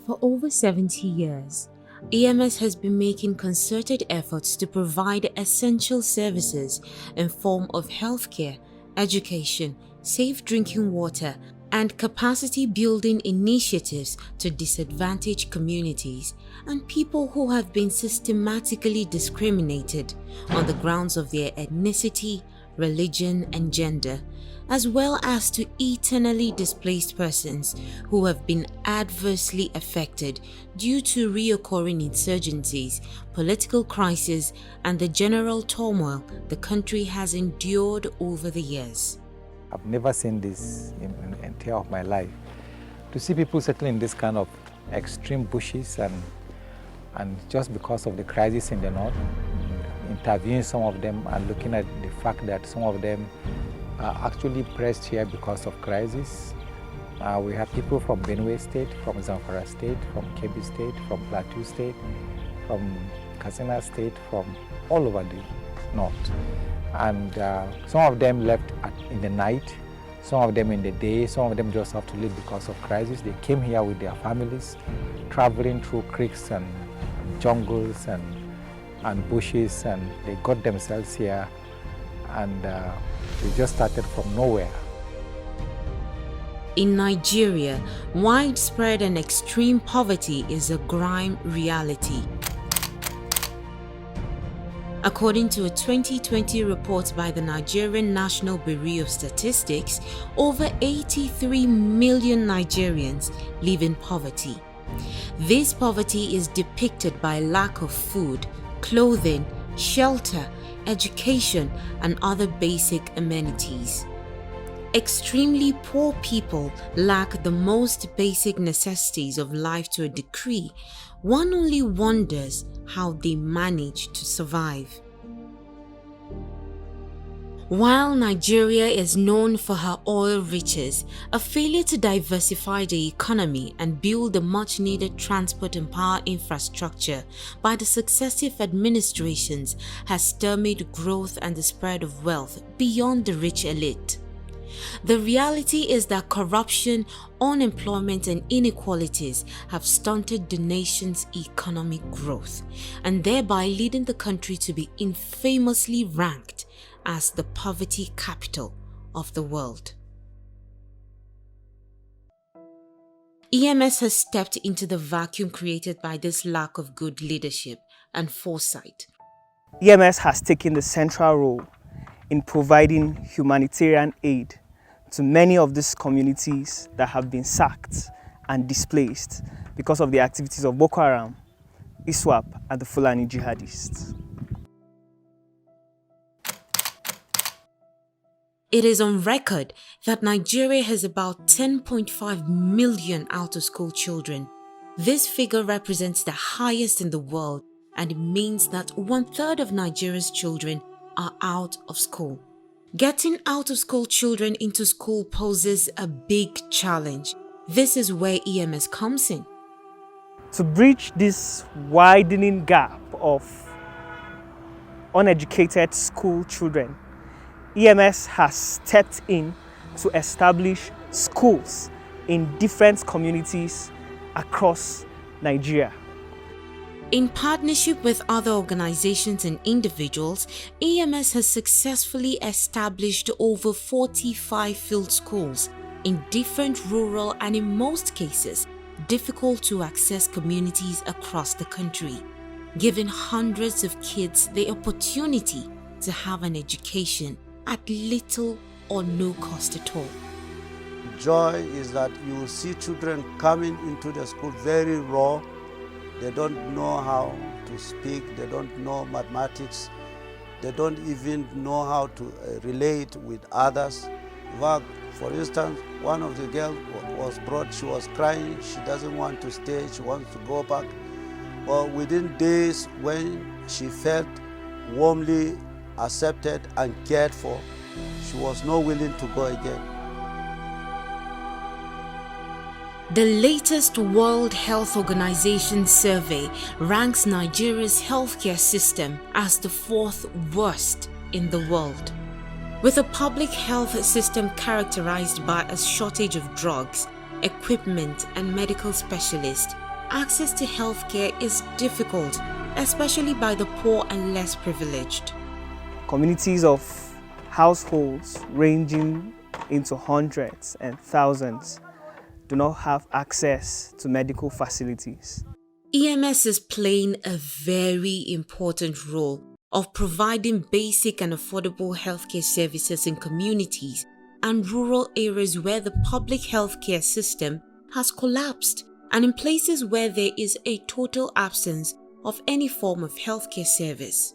For over 70 years, EMS has been making concerted efforts to provide essential services in form of healthcare, education, safe drinking water, and capacity building initiatives to disadvantaged communities and people who have been systematically discriminated on the grounds of their ethnicity, religion, and gender, as well as to eternally displaced persons who have been adversely affected due to reoccurring insurgencies, political crises, and the general turmoil the country has endured over the years. I've never seen this in the entire of my life. To see people settling in this kind of extreme bushes and just because of the crisis in the north, interviewing some of them and looking at the fact that some of them are actually pressed here because of crisis. We have people from Benue State, from Zamfara State, from Kebbi State, from Plateau State, from Katsina State, from all over the north. And some of them left in the night, some of them in the day, some of them just have to leave because of crisis. They came here with their families, traveling through creeks and jungles and bushes, and they got themselves here, and they just started from nowhere. In Nigeria, widespread and extreme poverty is a grime reality. According to a 2020 report by the Nigerian National Bureau of Statistics, over 83 million Nigerians live in poverty. This poverty is depicted by lack of food, clothing, shelter, education, and other basic amenities. Extremely poor people lack the most basic necessities of life to a degree. One only wonders how they manage to survive. While Nigeria is known for her oil riches, a failure to diversify the economy and build the much-needed transport and power infrastructure by the successive administrations has stymied growth and the spread of wealth beyond the rich elite. The reality is that corruption, unemployment, and inequalities have stunted the nation's economic growth and thereby leading the country to be infamously ranked as the poverty capital of the world. EMS has stepped into the vacuum created by this lack of good leadership and foresight. EMS has taken the central role in providing humanitarian aid to many of these communities that have been sacked and displaced because of the activities of Boko Haram, ISWAP, and the Fulani jihadists. It is on record that Nigeria has about 10.5 million out-of-school children. This figure represents the highest in the world, and it means that 1/3 of Nigeria's children are out of school. Getting out-of-school children into school poses a big challenge. This is where EMS comes in. To bridge this widening gap of uneducated school children, EMS has stepped in to establish schools in different communities across Nigeria. In partnership with other organizations and individuals, EMS has successfully established over 45 field schools in different rural and, in most cases, difficult to access communities across the country, giving hundreds of kids the opportunity to have an education at little or no cost at all. Joy is that you will see children coming into the school very raw. They don't know how to speak, they don't know mathematics, they don't even know how to relate with others. For instance, one of the girls was brought, she was crying, she doesn't want to stay, she wants to go back. But within days, when she felt warmly accepted and cared for, she was not willing to go again. The latest World Health Organization survey ranks Nigeria's healthcare system as the 4th worst in the world. With a public health system characterized by a shortage of drugs, equipment, and medical specialists, access to healthcare is difficult, especially by the poor and less privileged. Communities of households ranging into hundreds and thousands do not have access to medical facilities. EMS is playing a very important role of providing basic and affordable healthcare services in communities and rural areas where the public healthcare system has collapsed, and in places where there is a total absence of any form of healthcare service.